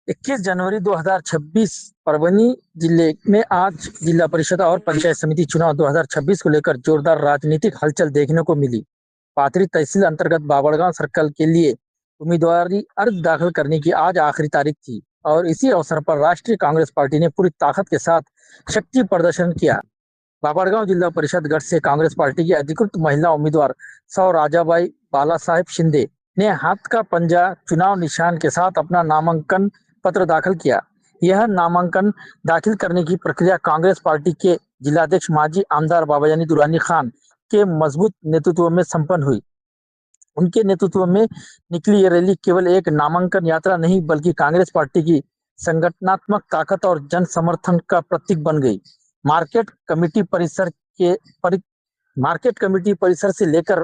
21 January 2026 Parbhani जिले में आज जिला परिषद और पंचायत समिति चुनाव 2026 को लेकर जोरदार राजनीतिक हलचल देखने को मिली। पाथरी तहसील अंतर्गत बाबड़गांव सर्कल के लिए उम्मीदवारी अर्ज दाखिल करने की आज आखिरी तारीख थी और इसी अवसर पर राष्ट्रीय कांग्रेस पार्टी ने पूरी ताकत के साथ शक्ति प्रदर्शन किया। बाबड़गांव जिला परिषद गढ़ से कांग्रेस पार्टी की अधिकृत महिला उम्मीदवार सौ राजाबाई बाला साहेब शिंदे ने हाथ का पंजा चुनाव निशान के साथ अपना नामांकन पत्र दाखिल किया। यह नामांकन दाखिल करने की प्रक्रिया कांग्रेस पार्टी के जिलाध्यक्ष माजी आमदार बाबाजानी दुरानी खान के मजबूत नेतृत्व में संपन्न हुई। उनके नेतृत्व में निकली ये रैली केवल एक नामांकन यात्रा नहीं बल्कि कांग्रेस पार्टी की संगठनात्मक ताकत और जन समर्थन का प्रतीक बन गई। मार्केट कमेटी परिसर से लेकर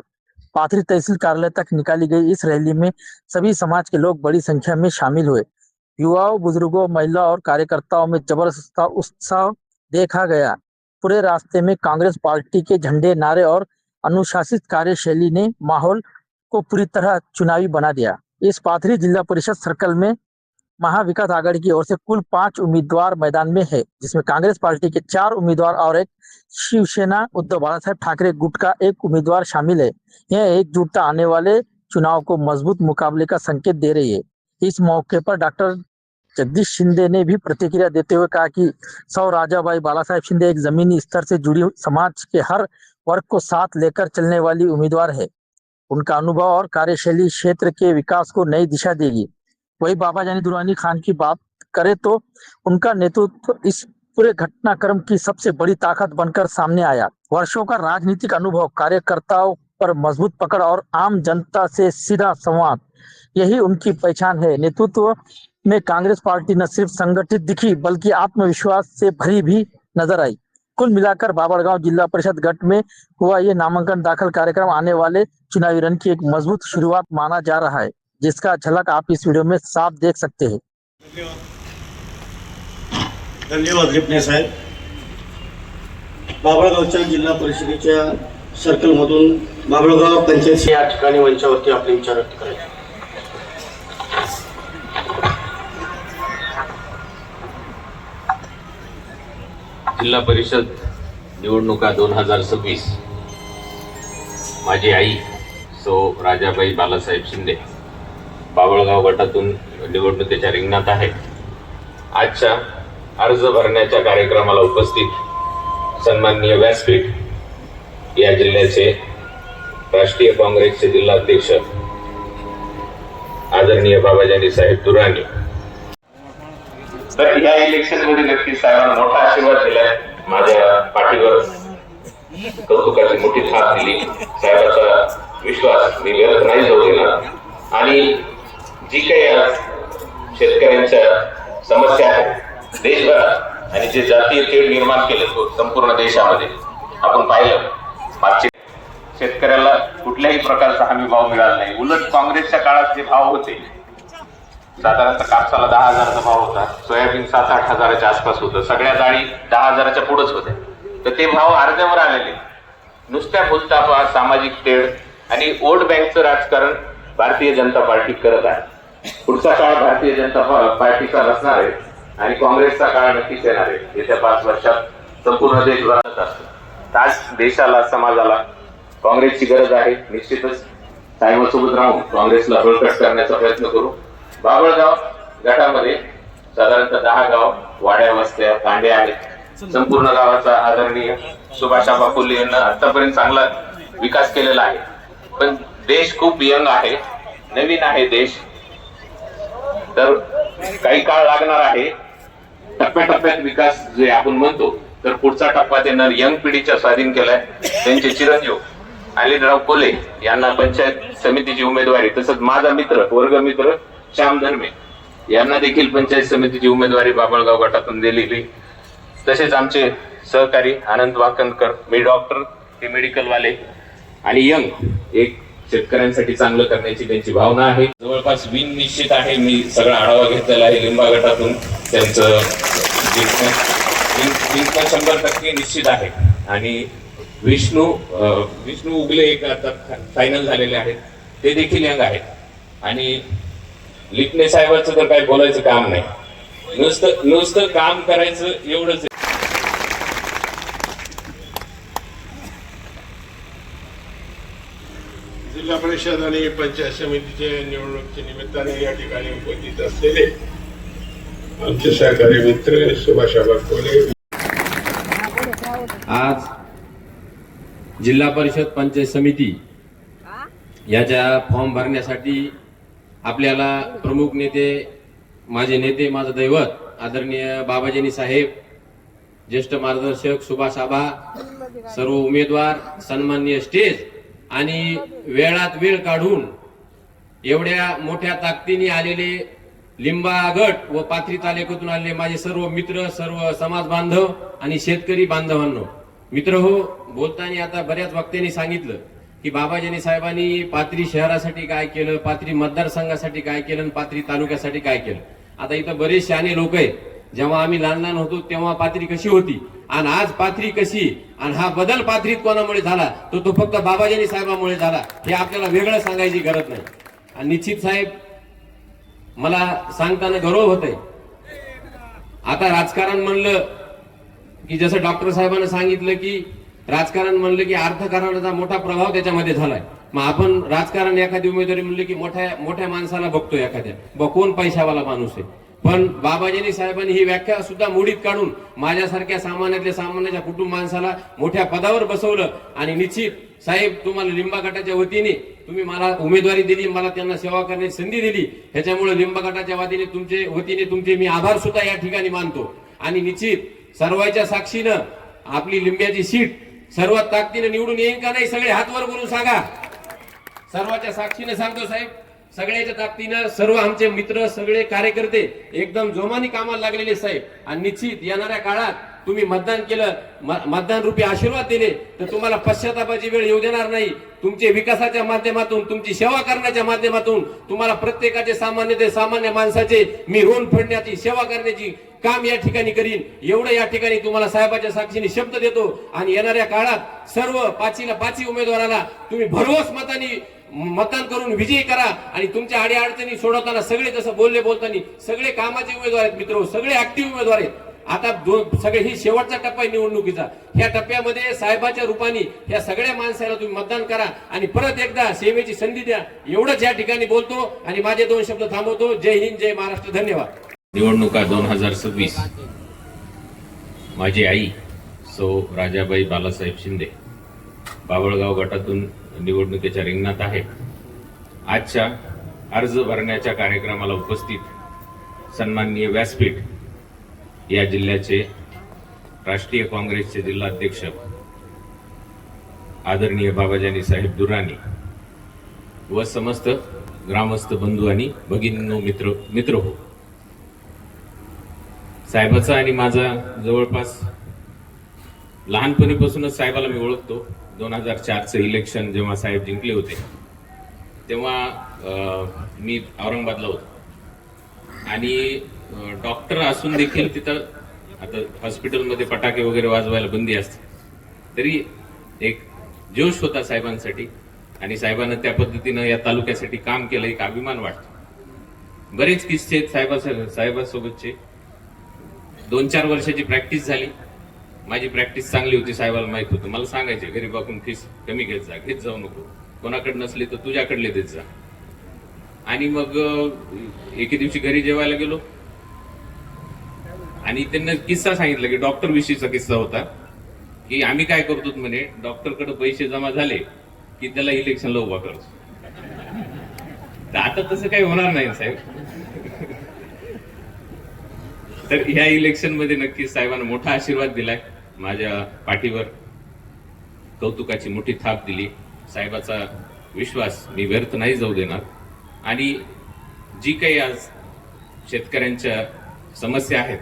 पाथरी तहसील कार्यालय तक निकाली गई इस रैली में सभी समाज के लोग बड़ी संख्या में शामिल हुए। युवाओं, बुजुर्गों, महिला और कार्यकर्ताओं में जबरदस्त उत्साह देखा गया। पूरे रास्ते में कांग्रेस पार्टी के झंडे, नारे और अनुशासित कार्यशैली ने माहौल को पूरी तरह चुनावी बना दिया। इस पाथरी जिला परिषद सर्कल में महाविकास आघाड़ी की ओर से कुल 5 उम्मीदवार मैदान में है, जिसमें कांग्रेस पार्टी के 4 उम्मीदवार और एक शिवसेना उद्धव बाला साहेब ठाकरे गुट का एक उम्मीदवार शामिल है। यह एकजुटता आने वाले चुनाव को मजबूत मुकाबले का संकेत दे रही है। इस मौके पर डॉक्टर जगदीश शिंदे ने भी प्रतिक्रिया देते हुए कहा कि सौ राजाबाई बाला साहेब शिंदे एक जमीनी स्तर से जुड़ी समाज के हर वर्ग को साथ लेकर चलने वाली उम्मीदवार है। उनका अनुभव और कार्यशैली क्षेत्र के विकास को नई दिशा देगी। वही बाबाजानी दुरानी खान की बात करें तो उनका नेतृत्व इस पूरे घटनाक्रम की सबसे बड़ी ताकत बनकर सामने आया। वर्षों का राजनीतिक अनुभव, कार्यकर्ताओं पर मजबूत पकड़ और आम जनता से सीधा संवाद, यही उनकी पहचान है। नेतृत्व में कांग्रेस पार्टी न सिर्फ संगठित दिखी बल्कि आत्मविश्वास से भरी भी नजर आई। कुल मिलाकर बाबड़गांव जिला परिषद गढ़ में हुआ ये नामांकन दाखिल कार्यक्रम आने वाले चुनावी रण की एक मजबूत शुरुआत माना जा रहा है, जिसका झलक आप इस वीडियो में साफ देख सकते हैं। धन्यवाद लिपणे साहेब। बाबळगावच्या जिल्हा परिषदेच्या सर्कल मधून बाबळगाव पंचायत या ठिकाणी मंचावरती आपले विचार व्यक्त करायचे। जिल्हा परिषद निवडणुका 2026 माझी आई सौ राजाबाई बालासाहेब शिंदे बाबळगाव गटातून निवडणुकीच्या रिंगणात आहे। आजच्या अर्ज भरण्याच्या कार्यक्रमाला उपस्थित सन्माननीय व्यासपीठ या जिल्ह्याचे राष्ट्रीय काँग्रेसचे जिल्हाध्यक्ष आदरणीय बाबाजानी साहेब दुरानी, तर या इलेक्शन मध्ये नक्की साहेबांना मोठा आशीर्वाद दिलाय। माझ्या पाठीवर कौतुकाची मोठी थाप दिली। साहेबांचा विश्वास मी व्यर्थ नाही जाऊ देणार आणि जी काही आज शेतकऱ्यांच्या समस्या आहेत देशभरात आणि जे जातीय तेढ निर्माण केलं संपूर्ण देशामध्ये आपण पाहिलं, मागच्या शेतकऱ्याला कुठल्याही प्रकारचा हमी भाव मिळाला नाही। उलट काँग्रेसच्या काळात जे भाव होते, साधारणतः कापसाला 10,000चा भाव होता, सोयाबीन 7-8 हजाराच्या आसपास होतं, सगळ्या डाळी 10,000च्या पुढेच होत्या। तर ते भाव अर्ध्यावर आलेले। नुसत्या भूलथापा, सामाजिक तेढ आणि वोट बँकचं राजकारण भारतीय जनता पार्टी करत आहे। पुढचा काळ भारतीय जनता पार्टीचा नसणार आहे आणि काँग्रेसचा काळ नक्कीच येणार आहे। येत्या 5 वर्षात संपूर्ण देश बदलत असतो। आज देशाला, समाजाला काँग्रेसची गरज आहे। निश्चितच साहेबांसोबत राहून काँग्रेसला बळकट करण्याचा प्रयत्न करू। बाबळगाव गटामध्ये साधारणतः 10 गाव, वाड्या, वस्त्या, तांड्या आहेत। संपूर्ण गावाचा आदरणीय सुभाषाबा फुले यांना आतापर्यंत चांगला विकास केलेला आहे। पण देश खूप यंग आहे, नवीन आहे देश, तर काही काळ लागणार आहे। टप्प्याटप्प्यात विकास जे आपण म्हणतो, तर पुढचा टप्पा त्यांना यंग पिढीच्या स्वाधीन केलाय। त्यांचे चिरंजीव अनिलराव कोले यांना पंचायत समितीची उमेदवारी, तसंच माझा मित्र, वर्गमित्र श्याम धर्मे यांना देखील पंचायत समितीची उमेदवारी बाबळगाव गटातून दिलेली। तसेच आमचे सहकारी आनंद वाकणकर, मी डॉक्टर, ते मेडिकल वाले आणि यंग एक शेतकऱ्यांसाठी चांगलं करण्याची त्यांची भावना आहे। जवळपास विन निश्चित आहे। मी सगळा आढावा घेतलेला आहे लिंबा गटातून, त्यांचं जिंकणं 100% निश्चित आहे। आणि विष्णू उगले एक आता फायनल झालेले आहेत, ते देखील यंग आहेत। आणि लिटणे साहेबांचं तर काही बोलायचं काम नाही, नुसतं काम करायचं एवढंच. जिल्हा परिषद आणि पंचायत समितीच्या निवडणुकीच्या निमित्ताने या ठिकाणी उपस्थित असलेले आमचे सहकारी मित्र सुभाष कोले. आज जिल्हा परिषद पंचायत समिती याच्या फॉर्म भरण्यासाठी आपल्याला प्रमुख नेते, माझे नेते, माझं दैवत आदरणीय बाबाजी साहेब, ज्येष्ठ मार्गदर्शक सुभाष आबा, सर्व उमेदवार, सन्माननीय स्टेज आणि वेळात वेळ काढून एवढ्या मोठ्या ताकदीने आलेले लिंबा गट व पाथरी तालुक्यातून आलेले माझे सर्व मित्र, सर्व समाज बांधव आणि शेतकरी बांधवांनो, मित्र हो, बोलताना आता बऱ्याच वक्त्यांनी सांगितलं की बाबाजी साहेबांनी पाथरी शहरासाठी काय केलं, पाथरी मतदारसंघासाठी काय केलं आणि पाथरी तालुक्यासाठी काय केलं. आता इथं बरेच शहाणे लोक आहेत. जेव्हा आम्ही लहान लहान होतो तेव्हा पाथरी कशी होती आणि आज पाथरी कशी, आणि हा बदल पाथरीत कोणामुळे झाला तो फक्त बाबाजी साहेबांमुळे झाला, हे आपल्याला वेगळं सांगायची गरज नाही. आणि निश्चित साहेब, मला सांगताना गर्व होत आहे. आता राजकारण म्हणलं की जसं डॉक्टर साहेबांनी सांगितलं की राजकारण म्हणलं की अर्थकारणाचा मोठा प्रभाव त्याच्यामध्ये झालाय. मग आपण राजकारण एखादी उमेदवारी म्हणलं की मोठ्या माणसाला बघतो, एखाद्या कोण पैशावाला माणूस आहे. पण बाबाजी साहेबांनी ही व्याख्या सुद्धा मोडीत काढून माझ्यासारख्या सामान्याच्या कुटुंब माणसाला मोठ्या पदावर बसवलं. आणि निश्चित साहेब, तुम्हाला लिंबा गटाच्या वतीने तुम्ही मला उमेदवारी दिली, मला त्यांना सेवा करण्याची संधी दिली, ह्याच्यामुळे लिंबा गटाच्या वतीने तुमचे मी आभार सुद्धा या ठिकाणी मानतो. आणि निश्चित सर्वांच्या साक्षीनं आपली लिंब्याची सीट सर्वात ताकदीने निवडून येईल का नाही, सगळे हात वर करून सांगा. सर्वांच्या साक्षीने सांगतो साहेब, सगळ्याच्या ताकदीनं सर्व आमचे मित्र, सगळे कार्यकर्ते एकदम जोमाने कामाला लागलेले साहेब. आणि निश्चित येणाऱ्या काळात तुम्ही मतदान केलं, मतदान रूपी आशीर्वाद दिले तर तुम्हाला पश्चातापाची वेळ येऊ देणार नाही. तुमचे विकासाच्या माध्यमातून, तुमची सेवा करण्याच्या माध्यमातून तुम्हाला प्रत्येकाचे सामान्य माणसाचे मी ऋण फेडण्याची, सेवा करण्याची काम या ठिकाणी करीन, एवढं या ठिकाणी तुम्हाला साहेबाच्या साक्षीने शब्द देतो. आणि येणाऱ्या काळात सर्व पाची उमेदवाराला तुम्ही भरघोस मतांनी मतदान करून विजयी करा. आणि तुमच्या अडीअडचणी सोडवताना सगळे, जसं बोलताना सगळे कामाचे उमेदवार आहेत मित्र, सगळे ऍक्टिव्ह उमेदवार आहेत. आता सगळे ही शेवटचा टप्पा आहे निवडणुकीचा. ह्या टप्प्यामध्ये साहेबाच्या रूपाने ह्या सगळ्या माणसाला तुम्ही मतदान करा आणि परत एकदा सेवेची संधी द्या, एवढंच या ठिकाणी बोलतो आणि माझे 2 शब्द थांबवतो. जय हिंद, जय महाराष्ट्र, धन्यवाद. निवडणुका 2026 माझी आई सौ राजाबाई बालासाहेब शिंदे बाबळगाव गटातून निवडणुकीच्या रिंगणात आहे. आजच्या अर्ज भरण्याच्या कार्यक्रमाला उपस्थित सन्माननीय व्यासपीठ या जिल्ह्याचे राष्ट्रीय काँग्रेसचे जिल्हाध्यक्ष आदरणीय बाबाजानी साहेब दुर्राणी व समस्त ग्रामस्थ बंधू आणि भगिनींनो, मित्र हो, साहेबाचा आणि माझा जवळपास लहानपणीपासूनच साहेबाला मी ओळखतो. 2004चं इलेक्शन जेव्हा साहेब जिंकले होते तेव्हा मी औरंगाबादला होतो आणि डॉक्टर असून देखील तिथं, आता हॉस्पिटलमध्ये फटाके वगैरे वाजवायला बंदी असते, तरी एक जोश होता साहेबांसाठी आणि साहेबांना त्या पद्धतीनं या तालुक्यासाठी काम केलं, एक अभिमान वाटतो. बरेच किस्से आहेत साहेबांसोबतचे. 2-4 वर्षाची प्रॅक्टिस झाली. माझी प्रॅक्टिस चांगली होती, साहेबाला माहित होतं. मला सांगायचे, गरीबाकडून फीस कमी घेत जाऊ नको, कोणाकडे नसली तर तुझ्याकडले देत जा. आणि मग एके दिवशी घरी जेवायला गेलो आणि त्यांना किस्सा सांगितला की डॉक्टर विषयीचा किस्सा होता की आम्ही काय करतो म्हणे, डॉक्टरकडे पैसे जमा झाले की त्याला इलेक्शनला उभा करतो. तर आता तसं काही होणार नाही साहेब. तर ह्या इलेक्शन मध्ये नक्कीच साहेबांना मोठा आशीर्वाद दिलाय, माझ्या पाठीवर कौतुकाची मोठी थाप दिली. साहेबाचा विश्वास मी व्यर्थ नाही जाऊ देणार. आणि जी काही आज शेतकऱ्यांच्या समस्या आहेत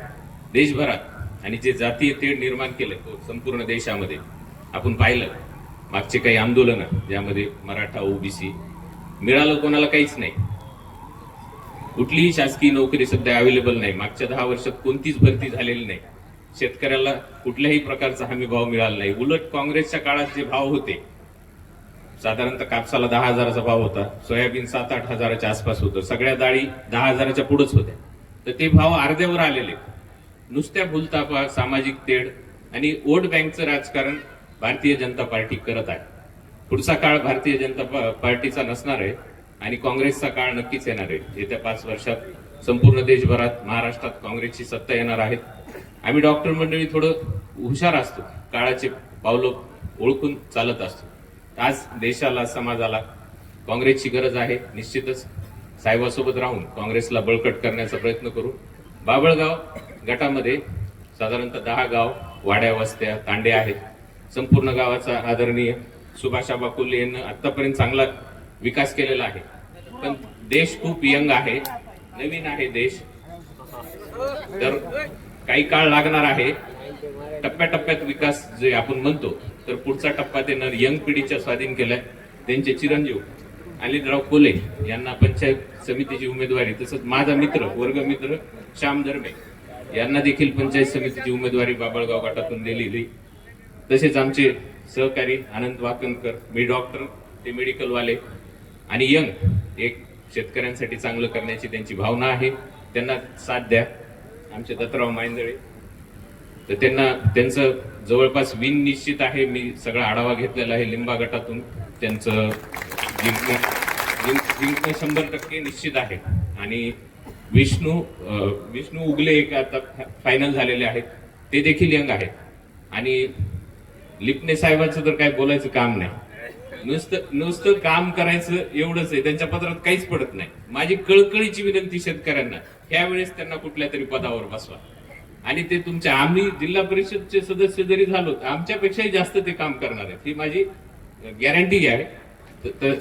देशभरात आणि जे जातीय तेढ निर्माण केलं संपूर्ण देशामध्ये, आपण पाहिलं मागचे काही आंदोलन ज्यामध्ये मराठा, ओबीसी मिळालं कोणाला काहीच नाही. कुठलीही शासकीय नोकरी सध्या अवेलेबल नाही. मागच्या 10 वर्षात कोणतीच भरती झालेली नाही. शेतकऱ्याला कुठल्याही प्रकारचा हमी भाव मिळाला नाही. उलट काँग्रेसच्या काळात जे भाव होते साधारणतः कापसाला 10,000चा भाव होता, सोयाबीन 7-8 हजाराच्या आसपास होतं, सगळ्या डाळी 10,000च्या पुढेच होत्या. तर ते भाव अर्ध्यावर आलेले. नुसत्या भूलतापा, सामाजिक तेढ आणि वोट बँकचं राजकारण भारतीय जनता पार्टी करत आहे. पुढचा काळ भारतीय जनता पार्टीचा नसणार आहे आणि काँग्रेसचा काळ नक्कीच येणार आहे. येत्या 5 वर्षात संपूर्ण देशभरात, महाराष्ट्रात काँग्रेसची सत्ता येणार आहे. आम्ही डॉक्टर मंडळी थोडं हुशार असतो, काळाचे पावलं ओळखून चालत असतो. आज देशाला, समाजाला काँग्रेसची गरज आहे. निश्चितच साहेबासोबत राहून काँग्रेसला बळकट करण्याचा प्रयत्न करू. बाभळगाव गटामध्ये साधारणतः 10 गाव, वाड्या, वस्त्या, तांडे आहेत. संपूर्ण गावाचा आदरणीय सुभाषाबा कोल्हे यांनी आतापर्यंत चांगला विकास केलेला आहे. पण देश खूप यंग आहे, नवीन आहे देश, तर काही काळ लागणार आहे. टप्प्याटप्प्यात विकास जे आपण म्हणतो, तर पुढचा टप्पा ते यंग पिढीच्या स्वाधीन केलाय. त्यांचे चिरंजीव अनिलराव कोल्हे यांना पंचायत समितीची उमेदवारी, तसंच माझा मित्र, वर्गमित्र श्याम धर्मे यांना देखील पंचायत समितीची उमेदवारी बाभळगाव गटातून दिलेली. तसेच आमचे सहकारी आनंद वाकणकर, मी डॉक्टर, ते मेडिकलवाले आणि यंग, एक शेतकऱ्यांसाठी चांगलं करण्याची त्यांची भावना आहे. त्यांना साथ द्या. आमचे दत्तराव मायंदळे, तर त्यांचं जवळपास विन निश्चित आहे. मी सगळा आढावा घेतलेला आहे. लिंबा गटातून त्यांचं जिंकणं 100% निश्चित आहे. आणि विष्णू उगले एक आता फायनल झालेले आहेत, ते देखील यंग आहेत. आणि लिपणे साहेबांचं तर काय बोलायचं काम नाही, नुसतं काम करायचं एवढंच आहे. त्यांच्या पत्रात काहीच पडत नाही. माझी कळकळीची विनंती शेतकऱ्यांना, यावेळेस त्यांना कुठल्या तरी पदावर बसवा. आणि ते तुमच्या, आम्ही जिल्हा परिषदचे सदस्य जरी झालो, आमच्यापेक्षाही जास्त ते काम करणार आहेत, ही माझी गॅरंटी आहे. तर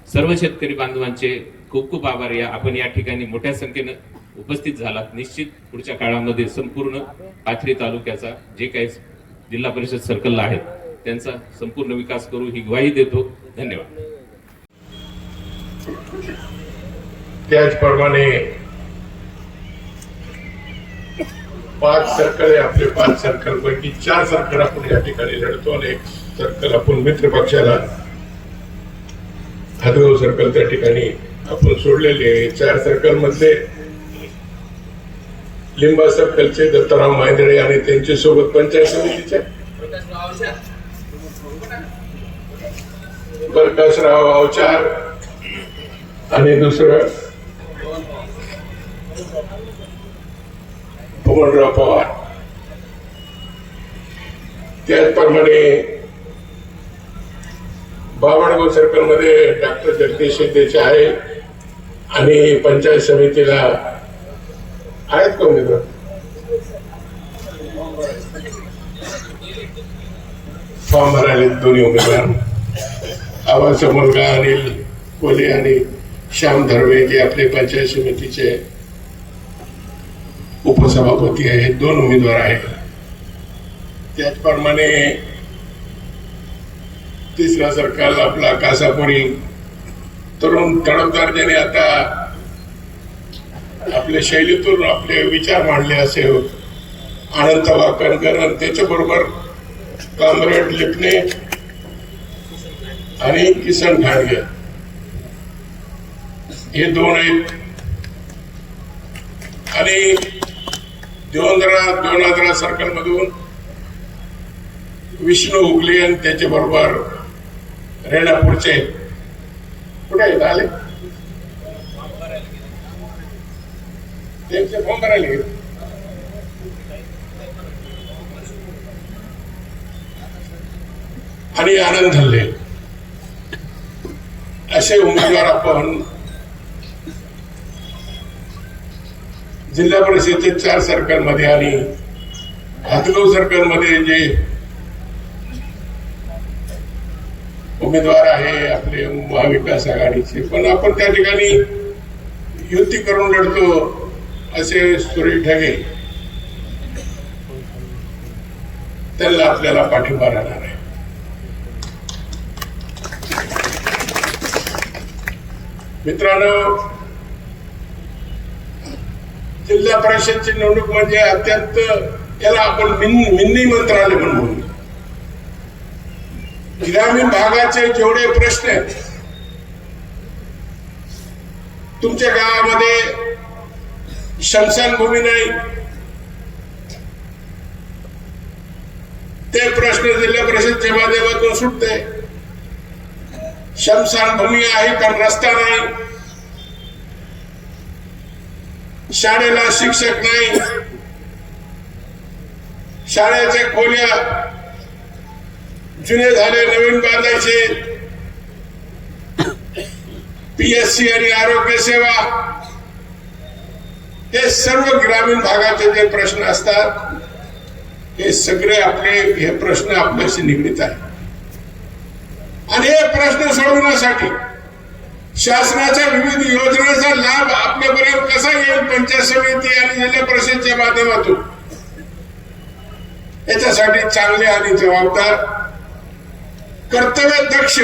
सर्व शेतकरी बांधवांचे खूप खूप आभार. आपण या ठिकाणी मोठ्या संख्येनं उपस्थित झालात. निश्चित पुढच्या काळामध्ये संपूर्ण पाथरी तालुक्याचा, जे काही जिल्हा परिषद सर्कलला आहेत, त्यांचा संपूर्ण विकास करू, ही ग्वाही देतो. धन्यवाद. त्याचप्रमाणे 5 सर्कल आहे आपले. 5 सर्कल पैकी 4 सर्कल आपण या ठिकाणी लढतो आणि 1 सर्कल आपण मित्र पक्षाला, हातगाव सर्कल त्या ठिकाणी आपण सोडलेले आहे. 4 सर्कल मध्ये लिंबा सर्कलचे दत्तराव मायंदळे आणि त्यांच्या सोबत पंचायत समितीचे प्रकाशराव अवचार आणि दुसरं पवनराव पवार. त्याचप्रमाणे बाभळगाव सर्कल मध्ये डॉक्टर जगदीश शिंदेचे आहे आणि पंचायत समितीला आहेत का उमेदवार? फॉर्म भरायले दोन्ही उमेदवार. आवाचा मुलगा अनिल कोल्हे आणि श्याम धर्मे, जे आपले पंचायत समितीचे उपसभापती आहेत, 2 उमेदवार आहेत. त्याचप्रमाणे तिसरा सर्कल आपला कासापुरी तरुण तडफदार, ज्याने आता आपल्या शैलीतून आपले विचार मांडले असे आनंद वाकणकर, आणि त्याच्याबरोबर कामरेड लिपणे आणि किसन घाडगे, हे 2 आहेत. आणि 2012 सर्कल मधून विष्णू उगले आणि त्याच्याबरोबर रेणापूरचे कुठे आहेत, आले त्यांचे फॉर्म भरायला गेले. आणि आनंद हल्ले, असे उमेदवार आपण जिल्हा परिषदेचे 4 सर्कल मध्ये आणि हातगाव सर्कल मध्ये जे उमेदवार आहे आपले महाविकास आघाडीचे, पण आपण त्या ठिकाणी युती करून लढतो असे सुरेश ढगे, त्यांना आपल्याला पाठिंबा राहणार आहे. मित्रांनो, जिल्हा परिषदची निवडणूक म्हणजे अत्यंत, याला आपण मिनी मंत्रालय म्हणून, ग्रामीण भागाचे जेवढे प्रश्न आहेत, तुमच्या गावामध्ये स्मशानभूमी नाही, ते प्रश्न जिल्हा परिषदच्या माध्यमातून सुटते. स्मशानभूमी आहे पण रस्ता नाही, शाळेला शिक्षक नाही, शाळेच्या खोल्या जुने झाले, नवीन बांधायचे, PSC आणि आरोग्य सेवा, हे सर्व ग्रामीण भागाचे जे प्रश्न असतात हे सगळे हे प्रश्न आपल्याशी निगडीत आहे. आणि हे प्रश्न सोडवण्यासाठी शासनाच्या विविध योजनांचा लाभ आपल्यापर्यंत कसा येईल पंचायत समिती आणि जिल्हा परिषदच्या माध्यमातून, याच्यासाठी चांगले आणि जबाबदार कर्तव्यदक्ष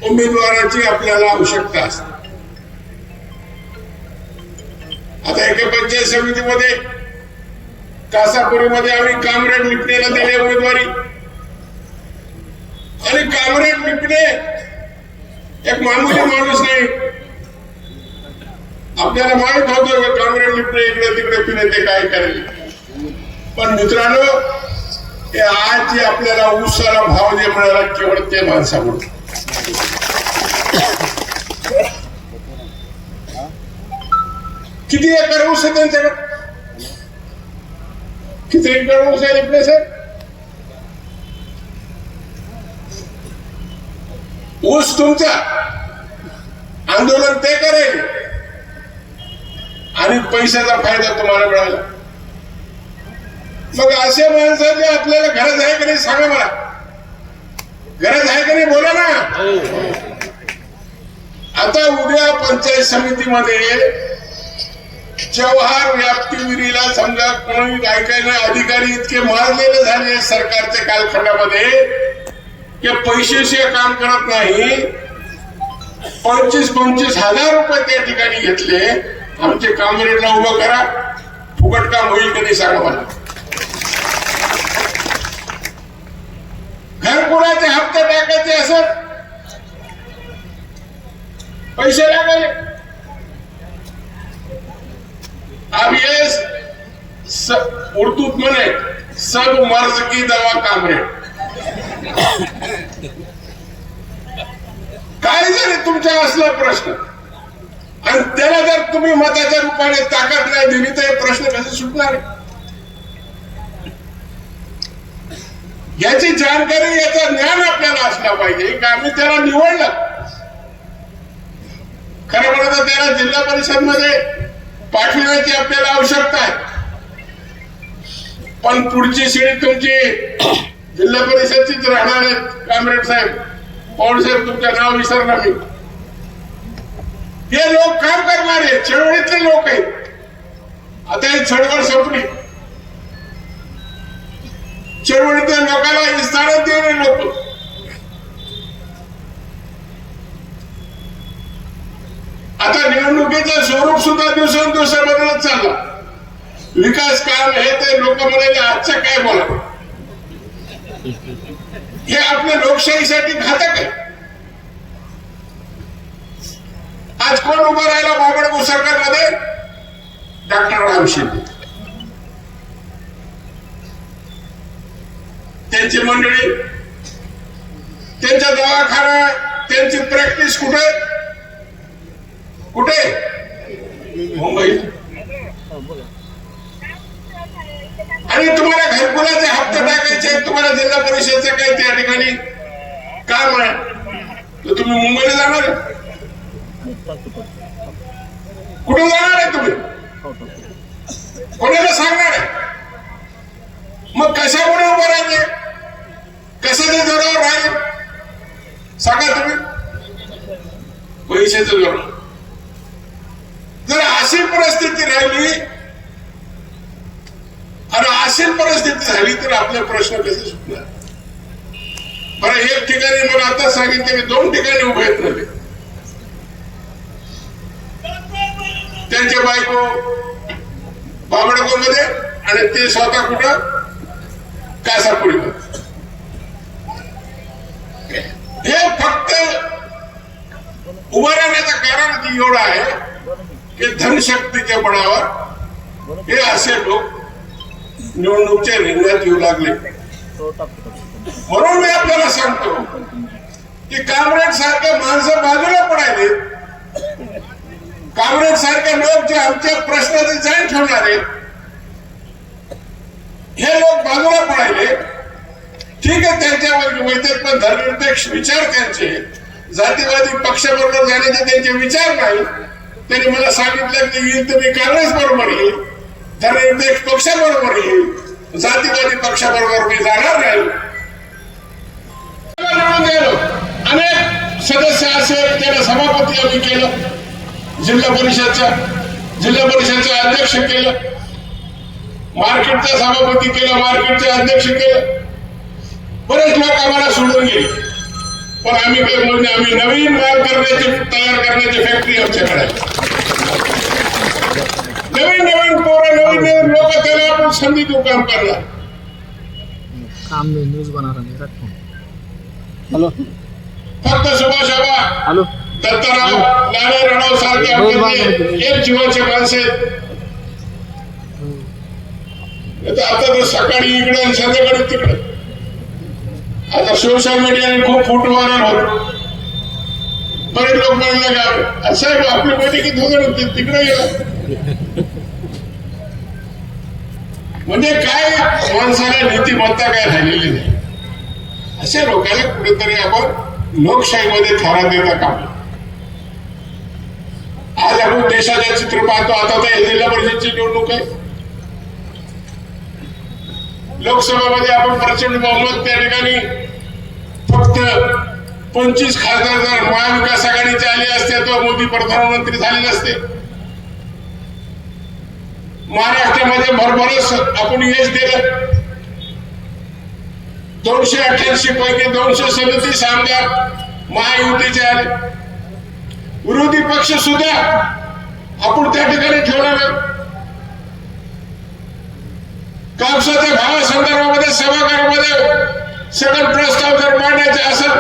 उमेदवाराची आपल्याला आवश्यकता असते. आता एका पंचायत समितीमध्ये कासापुरीमध्ये आम्ही कामरेड लिपणेला दिली उमेदवारी, आणि कामरेड लिपणे एक मामूली माणूस नाही. आपल्याला माहित होतं की कामरेड लिपणे इकडे तिकडे फिरते काय करेल, पण मित्रांनो हे आज जे आपल्याला ऊसाला भाव जे मिळाला केवळ ते माणसामुळे. किती एकर ऊस आहे त्यांच्याकडे, किती एकर ऊस आहे लिपणे साहेब? ऊस तुमचा, आंदोलन ते करेल आणि पैशाचा फायदा तुम्हाला मिळाला. मग अशा माणसाची आपल्याला गरज आहे का नाही सांगा मला, गरज आहे का नाही बोला ना. आता उद्या पंचायत समितीमध्ये जवाहर व्याप्ती विहिरीला समजा कोणी ऐकायला अधिकारी इतके मारलेले झाले सरकारच्या कालखंडामध्ये की पैशाशिवाय काम करत नाही. 25,000 रुपये त्या ठिकाणी घेतले. आमचे कामरेडला उभं करा, फुकट काम होईल का नाही सांगा मला. घरकुलाचे हप्ते टाकायचे असत, पैसे लागायले. अब ये उर्दू म्हणे सब मर्ज की दवा कामरेड. काय जरी तुमचा असला प्रश्न आणि त्याला जर तुम्ही मताच्या रूपाने ताकद नाही दिली तर हे प्रश्न कसे सुटणार. याची जाणकारी, याचं ज्ञान आपल्याला असलं पाहिजे की आम्ही त्याला निवडलं. खरं म्हणत त्याला जिल्हा परिषद मध्ये पाठविण्याची आपल्याला आवश्यकता आहे, पण पुढची शिडी तुमची जिल्हा परिषदचीच राहणार आहे. कामरेड साहेब, पवार साहेब, तुमचं नाव विसरणार मी. हे लोक काम करणारे चळवळीतले लोक आहेत. आता ही चळवळ संपली, चळवळीतल्या लोकांना स्थान देणारे लोक. आता निवडणुकीचं स्वरूप सुद्धा दिवसेंदिवस बदलत चालला. विकास काम हे ते लोक म्हणाले आजचं काय बोला, हे आपल्या लोकशाहीसाठी घातक आहे. आज कोण उभं राहिला बाबडपूर सरकारमध्ये? डॉक्टर राम शिंदे, त्यांची मंडळी, त्यांचा दवाखाना, त्यांची प्रॅक्टिस कुठे कुठे? मुंबई. आणि तुम्हाला घरकुलाचे हप्ते टाकायचे, तुम्हाला जिल्हा परिषदचं काही त्या ठिकाणी काम आहे तर तुम्ही मुंबईला जाणार आहे. कुठे जाणार आहे तुम्ही? कोणाला सांगणार आहे? मग कशामुळे उभं राहिले, कशाच्या जोरावर राहिले सांगा तुम्ही? पैशाच्या जोरावर. जर अशी परिस्थिती राहिली आणि अशी परिस्थिती झाली तर आपले प्रश्न कसे सुटणार? बरं, एक ठिकाणी मला आता सांगितलं की 2 ठिकाणी उभे आहेत ना त्यांचे बायको बाबडगाव मध्ये आणि ते स्वतः कुठं कासापुरी. हे फक्त उभं राहण्याचं कारण एवढं आहे की धनशक्तीच्या बळावर हे असे लोक निवडणुकीच्या रिंगणात येऊ लागले. म्हणून मी आपल्याला सांगतो की काँग्रेस सारखे माणसं बाजूला पडायले, काँग्रेस सारखे लोक जे आमच्या प्रश्नाचे जाण ठेवणारे हे लोक बाजूला पडायले. ठीक आहे, त्यांच्या वैद्यक पण धर्मनिरपेक्ष विचार त्यांचे, जातीवादी पक्षाबरोबर जाण्याचे त्यांचे विचार नाही. त्यांनी मला सांगितलं की येईल तुम्ही काँग्रेस बरोबर येईल, धर्मनिरपेक्ष पक्षाबरोबर येईल, जातीवादी पक्षाबरोबर मी जाणार नाही. अनेक सदस्य असेल त्याला सभापती आम्ही केलं, जिल्हा परिषदचं अध्यक्ष केलं, मार्केटचा सभापती केलं, मार्केटचे अध्यक्ष केलं. बरेच लोक आम्हाला सोडून गेले, पण आम्ही काय म्हणजे आम्ही नवीन माल तयार करण्याची फॅक्टरी आमच्याकडे आहे. नवीन पोरं नवीन लोक त्याला आपण संधी देऊ काम करणार. काम में न्यूज बना रहा मेरा फोन. हेलो, फक्त सुभाष आबा, हेलो, दत्ताराव, नारायण राणा सारखे आमचे एक जीवाचे माणसे. आता तर सकाळी इकडे आणि संध्याकाळी तिकडे. आता सोशल मीडियाने खूप फोटो व्हायरल होत. बरेच लोक म्हणले का साहेब आपली बैठकीत होते तिकडे गेला. म्हणजे काय माणसाला नीतिमत्ता काय राहिलेली नाही. असे लोकांना कुठेतरी आपण लोकशाहीमध्ये थारा देता कामा. आज आपण देशाचे चित्र पाहतो. आता तर जिल्हा परिषदची निवडणूक आहे. लोकसभेमध्ये आपण प्रचंड बहुमत त्या ठिकाणी फक्त 25 खासदार जर महाविकास आघाडीचे आले असते तर मोदी प्रधानमंत्री झाले नसते. महाराष्ट्रामध्ये भरभरच आपण यश दिलं. 288 पैकी 237 आमदार महायुतीचे आले. विरोधी पक्ष सुद्धा आपण त्या ठिकाणी ठेवणार. कापसाच्या भावासंदर्भामध्ये सभागृहामध्ये सगळे प्रस्ताव जर मांडायचे असेल,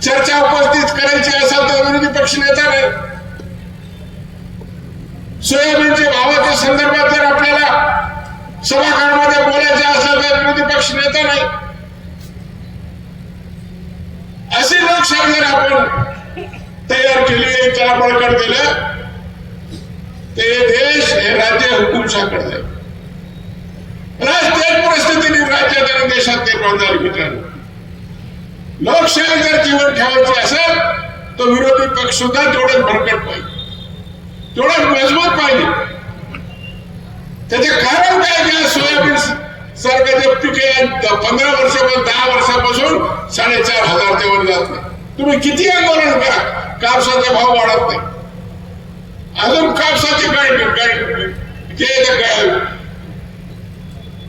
चर्चा उपस्थित करायची असेल तर विरोधी पक्ष नेता नाही. सोयाबीनच्या भावाच्या संदर्भात जर आपल्याला सभागृहामध्ये बोलायचे असेल तर विरोधी पक्ष नेता नाही. अशी लोकशाही जर आपण तयार केली, त्याला बळकट दिलं, ते देश हे राज्य हुकुमशाकडे जाईल. तेच परिस्थिती राज्यात आणि देशात निर्माण झाली. मित्रांनो, लोकशाही जर जीवन ठेवायची असेल तर विरोधी पक्ष सुद्धा तेवढंच भरकट पाहिजे, तेवढंच मजबूत पाहिजे. त्याचे कारण काय की सोयाबीन सारखं जे पीक 15 वर्षापासून 10 वर्षापासून 4,500 वर जात नाही. तुम्ही किती आंदोलन करा, कापसाचा भाव वाढत नाही. अजून कापसाची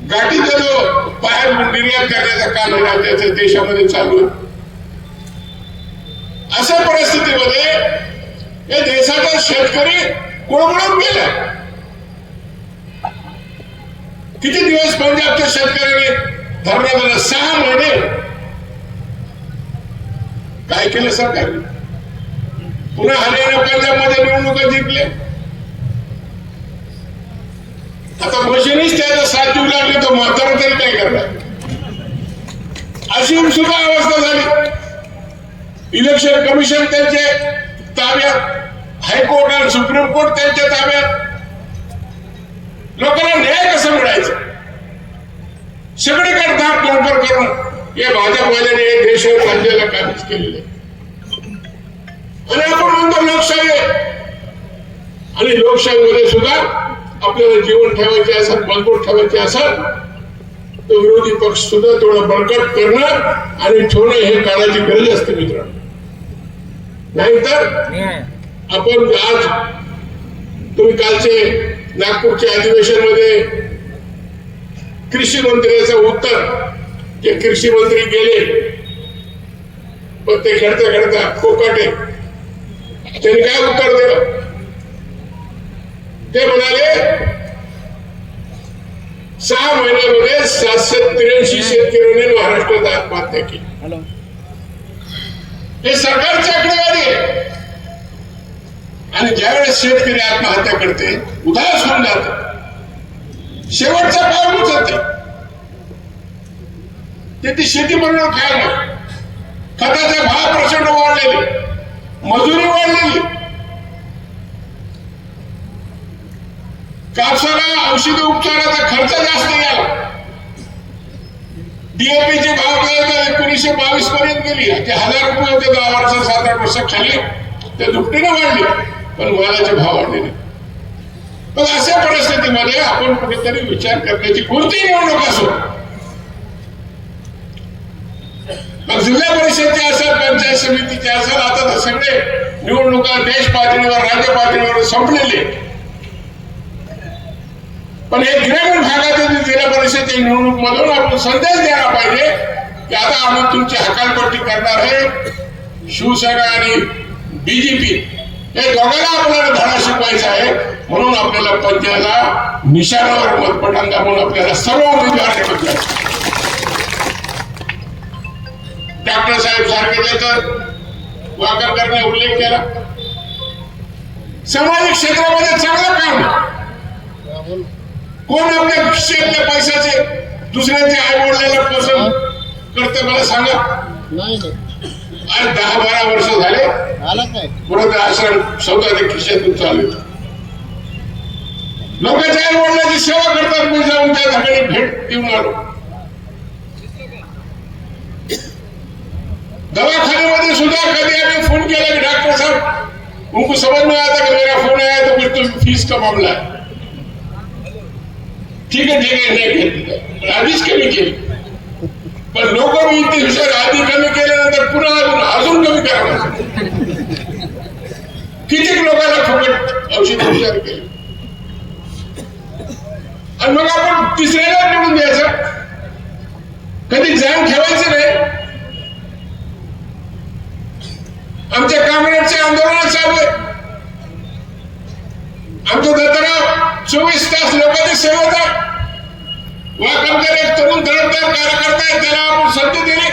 गाठीचा जो बाहेर निर्यात करण्याचा काम राज्याच्या देशामध्ये चालू आहे. अशा परिस्थितीमध्ये या देशाचा शेतकरी कोळमळून गेला. किती दिवस पंजाबच्या शेतकऱ्याने धरणा दिला? 6 महिने. काय केलं सरकारने? पुन्हा हरियाणा पंजाबमध्ये निवडणुका जिंकले. आता मशीनीच त्याचा साथ देऊ लागली तर म्हातारा तरी काय करणार? अशी सुद्धा अवस्था झाली. इलेक्शन कमिशन त्यांचे ताब्यात, हायकोर्ट आणि सुप्रीम कोर्ट त्यांच्या ताब्यात. लोकांना न्याय कसं मिळायचं? सगळीकडे दाब लवकर करून हे भाजपवाल्याने हे देशावर राज्याला काहीच केलेलं आहे. आणि आपण म्हणतो लोकशाही आहे. आणि लोकशाहीमध्ये सुद्धा आपल्याला जीवन ठेवायचे असेल, मजबूत ठेवायचे असेल तर विरोधी पक्ष सुद्धा थोडं बळकट करणं आणि ठेवणं हे काळाची गरज असते मित्रांनो. नाहीतर आपण आज तुम्ही कालचे नागपूरच्या अधिवेशन मध्ये कृषी मंत्र्याचं उत्तर, जे कृषी मंत्री गेले पण ते खेळता कोकाटे, त्यांनी काय उत्तर दिलं? ते म्हणाले 6 महिन्यामध्ये 783 शेतकऱ्यांनी महाराष्ट्रात आत्महत्या केली. हे सरकारची आकडेवारी आहे. आणि ज्यावेळेस शेतकरी आत्महत्या करते, उदास होऊन जात, शेवटचा पाऊल उचलते, ते ती शेती बनवून खायला. खताचे भाव प्रचंड वाढलेले, मजुरी वाढलेली, कापसाला औषधी उपचाराचा खर्च जास्त गेला. डीएपीचे भाव 1922 पर्यंत गेली, ते 1000 रुपये होते 10 वर्ष 7-8 वर्ष खाली, ते दुपटीने वाढले, पण मालाचे भाव वाढले नाही. पण अशा परिस्थितीमध्ये आपण कुठेतरी विचार करण्याची कोणतीही निवडणूक असो, मग जिल्हा परिषदचे असेल, पंचायत समितीचे असेल, आता तर सगळे निवडणुका देश पातळीवर राज्य पातळीवर संपलेले. पण हे ग्रामीण भागातील जिल्हा परिषदेच्या निवडणूक मधून आपण संदेश द्यायला पाहिजे की आता आम्ही तुमची हकालपट्टी करणार आहे. शिवसेना आणि बीजेपी हे दोघांना आपल्याला धडा शिकवायचा आहे. म्हणून आपल्याला पंचायतला निशाणावर मतपटांगा म्हणून आपल्याला सर्व उमेदवार निवडले. डॉक्टर साहेब सारखे तर वाकरकरने उल्लेख केला, सामाजिक क्षेत्रामध्ये चांगलं काम. कोण आपल्या खिशातल्या पैशाचे दुसऱ्याचे आई वडिलांना पसंत करते मला सांगा. आज 10-12 वर्ष झाले पुढे आश्रम स्वतःच्या खिशातून चालू. लोकांच्या आई वडिलांची सेवा करतात. मी जाऊन त्या ठिकाणी भेट देऊन आलो. दवाखान्यामध्ये सुद्धा कधी आम्ही फोन केला की डॉक्टर साहब उनको समझ में आता कि मेरा फोन आया तो कुछ तो फीस का मामला है. ठीक है नाही घेतलं, आधीच कमी केली. पण लोक मी इथे हुशार, आधी कमी केल्यानंतर पुन्हा अजून कमी करावं. किती लोकांना फुकट औषध उपचार केले आणि मग आपण तिसऱ्याला निवडून द्यायचं. कधी जाण ठेवायचं नाही. आमच्या कामगारांचे आंदोलन चालू आहे. आमचं दत्तराव 24 तास लोकांची सेवा आहे. वाकमकर एक तरुण दडपदार कार्यकर्ता आहे, त्याला आपण संधी दिली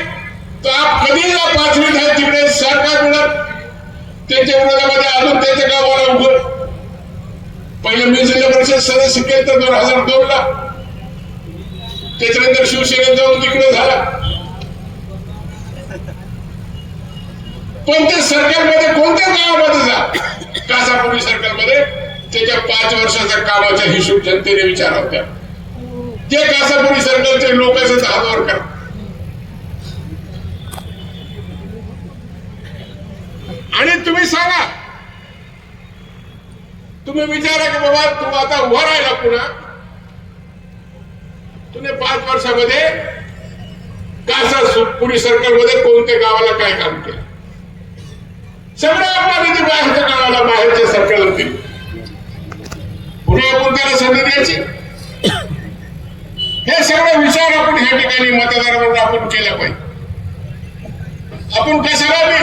तर आप कधी जा पाचवीत आहे तिकडे सरकार मिळत. त्यांच्या विरोधामध्ये अजून त्यांच्या गावाला उघड. पहिले मी जिल्हा परिषद सदस्य केलं तर 2002 ला. त्याच्यानंतर शिवसेनेत जाऊन तिकडे झाला. पण ते सरकारमध्ये कोणत्या गावामध्ये जा, कासापुरी सरकारमध्ये त्याच्या 5 वर्षाच्या कामाचा हिशोब जनतेने विचारावा. त्या ते कासापुरी सरकारचे लोकांचे हातवर करा. आणि तुम्ही सांगा, तुम्ही विचारा की बाबा तू आता उभा राहिला पुन्हा, तुम्ही 5 वर्षामध्ये कासापुरी सरकारमध्ये कोणत्या गावाला काय काम केलं. सगळं आपला निधी बाहेरच्या गावाला, बाहेरच्या सरकारला दिली. पुन्हा आपण त्याला संधी द्यायची. हे सगळे विचार आपण ह्या ठिकाणी मतदारांवर आपण केल्या पाहिजे. आपण कशाला बी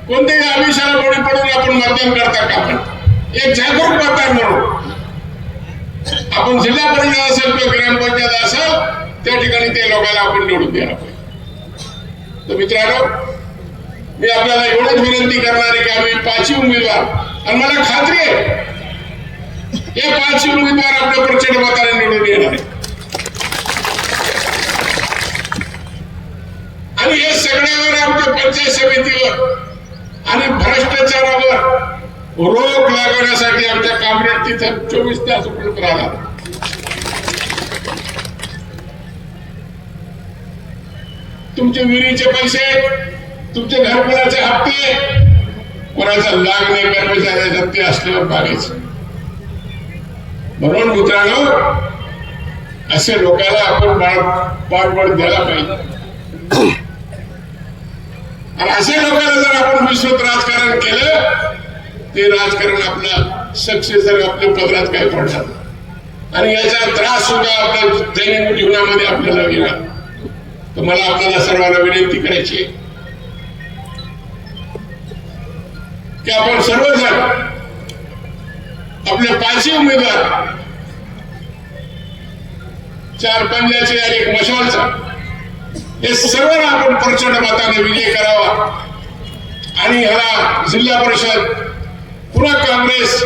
कोणत्याही आमिषाला बळी पडून आपण मतदान करता का. आपण एक जागरूक मतदार म्हणून आपण जिल्हा परिषद असेल किंवा ग्रामपंचायत असेल त्या ठिकाणी ते लोकांना आपण निवडून द्यायला पाहिजे. तर मित्रांनो, मी आपल्याला एवढंच विनंती करणार आहे की आम्ही 5 उमेदवार, आणि मला खात्री आहे हे 5 उमेदवार आपल्या प्रचंड मताने निवडून येणार आहे. आणि हे सगळ्यावर आमच्या पंचायत समितीवर आणि भ्रष्टाचारावर रोख लागण्यासाठी आमच्या कामरेड तिथं 24 तास उपलब्ध राहणार. तुमचे विहिरीचे पैसे, तुमचे घरकुलाचे हप्ते, कोणाचा लाग नाही कर्मचाऱ्याचे हप्ते असल्यावर मागायचे. म्हणून मित्रांनो, असे लोकांना आपण पाठबळ द्यायला पाहिजे. आणि असे लोकांना जर आपण विश्वात राजकारण केलं, ते राजकारण आपलं सक्सेस जर आपल्या पदरात काही पडणार आणि याचा त्रास सुद्धा आपल्या दैनंदिन जीवनामध्ये आपल्याला येणार. तर मला आपल्याला सर्वांना विनंती करायची आहे की आपण सर्वजण आपले 5 उमेदवार, 4 पंजाचे आणि 1 मशालचा, हे सर्वांना आपण प्रचंड मताने विजय करावा आणि ह्याला जिल्हा परिषद पुन्हा काँग्रेस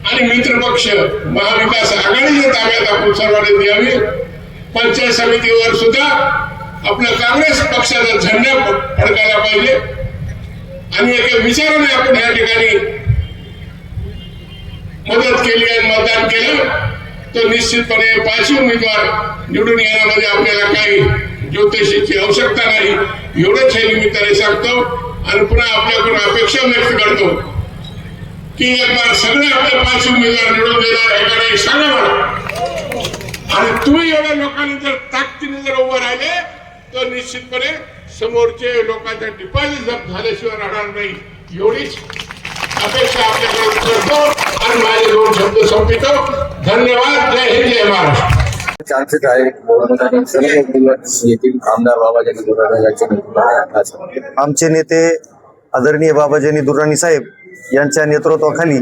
आणि मित्रपक्ष महाविकास आघाडीच्या ताब्यात आपण सर्वांनी द्यावी. पंचायत समितीवर सुद्धा आपल्या काँग्रेस पक्षाचा झेंडा फडकायला पाहिजे आणि एका विचाराने आपण या ठिकाणी मदत केली आणि मतदान केलं तर निश्चितपणे 5 उमेदवार निवडून येण्यामध्ये आपल्याला काही ज्योतिषीची आवश्यकता नाही. एवढंच हे निमित्ताने सांगतो आणि पुन्हा आपल्याकडून अपेक्षा व्यक्त करतो की एक बार सगळे आपले 5 उमेदवार निवडून देणार आहे का नाही सांगा मला. आणि तुम्ही एवढ्या लोकांनी जर ताकदीने जर उभं राहिले तर निश्चितपणे समोरचे लोकांच्या डिपॉझिट जप्त झाल्याशिवाय राहणार नाही. एवढीच अपेक्षा आपल्याकडून करतो आणि माझे 2 शब्द संपवितो. धन्यवाद. जय हिंद, जय महाराष्ट्र. चान्सेस आहे बहुमताने सर्व दिवस येथील आमदार बाबाजानी दुर्राणी यांच्या नेतृत्वाखाली आमचे नेते आदरणीय बाबाजानी दुर्राणी साहेब यांच्या नेतृत्वाखाली